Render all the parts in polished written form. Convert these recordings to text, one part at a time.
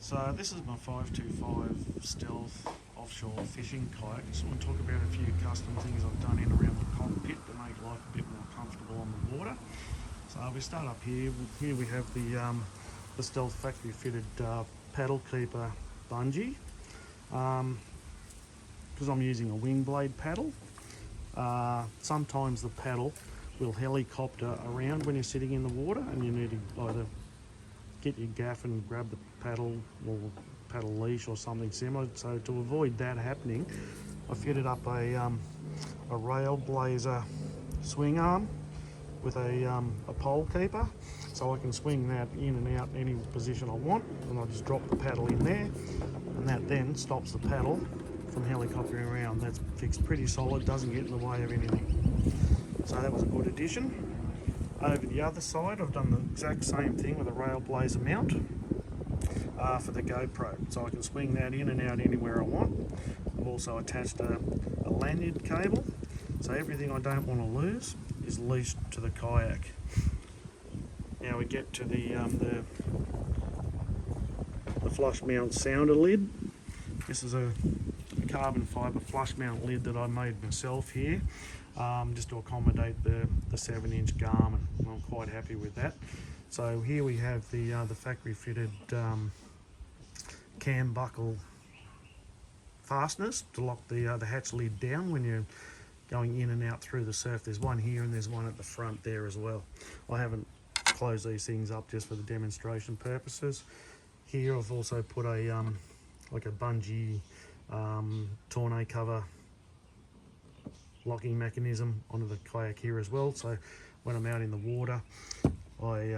So this is my 525 Stealth offshore fishing kayak. Just want to talk about a few custom things I've done in around the cockpit to make life a bit more comfortable on the water. So we start up here. Here we have the Stealth factory fitted paddle keeper bungee. Because I'm using a wing blade paddle, sometimes the paddle will helicopter around when you're sitting in the water and you need to either get your gaff and grab the paddle or paddle leash or something similar. So to avoid that happening, I fitted up a rail blazer swing arm with a pole keeper, so I can swing that in and out any position I want, and I just drop the paddle in there, and that then stops the paddle from helicoptering around. That's fixed pretty solid, doesn't get in the way of anything. So that was a good addition. Over the other side, I've done the exact same thing with a rail blazer mount for the GoPro, so I can swing that in and out anywhere I want. I've also attached a lanyard cable, so everything I don't want to lose is leashed to the kayak. Now we get to the flush mount sounder lid. This is a carbon fibre flush mount lid that I made myself here, just to accommodate the 7-inch Garmin. I'm quite happy with that. So here we have the factory fitted cam buckle fasteners to lock the hatch lid down when you're going in and out through the surf. There's one here and there's one at the front there as well. I haven't closed these things up just for the demonstration purposes. Here I've also put a like a bungee tonneau cover locking mechanism onto the kayak here as well, so when I'm out in the water I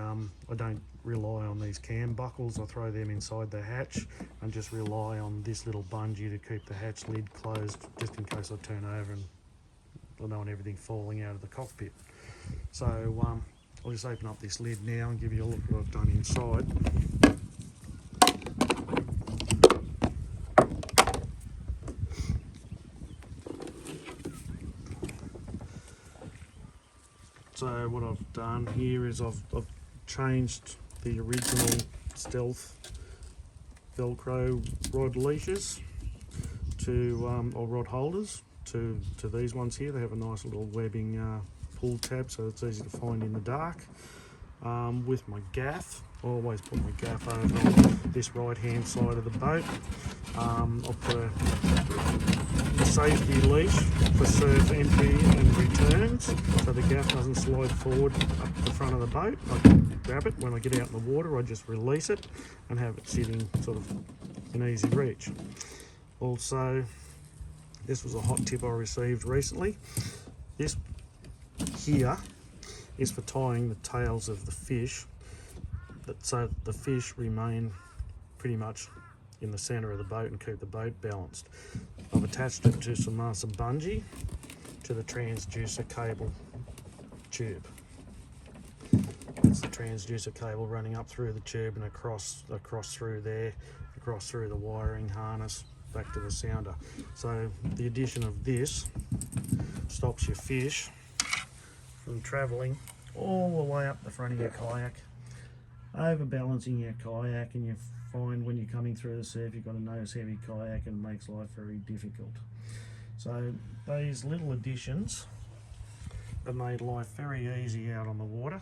don't rely on these cam buckles. I throw them inside the hatch and just rely on this little bungee to keep the hatch lid closed, just in case I turn over and I don't want everything falling out of the cockpit. So I'll just open up this lid now and give you a look at what I've done inside. So what I've done here is I've changed the original Stealth Velcro rod leashes to or rod holders to these ones here. They have a nice little webbing pull tab, so it's easy to find in the dark. With my gaff, I always put my gaff over on this right hand side of the boat. I'll put a safety leash for surf entry and returns, so the gaff doesn't slide forward up the front of the boat. I can grab it when I get out in the water, I just release it and have it sitting sort of in easy reach. Also, this was a hot tip I received recently. This here is for tying the tails of the fish, so the fish remain pretty much in the center of the boat and keep the boat balanced. I've attached it to some bungee to the transducer cable tube. That's the transducer cable running up through the tube and across through there, across through the wiring harness back to the sounder. So the addition of this stops your fish from travelling all the way up the front of your kayak, overbalancing your kayak, and you find when you're coming through the surf you've got a nose heavy kayak and it makes life very difficult. So these little additions have made life very easy out on the water.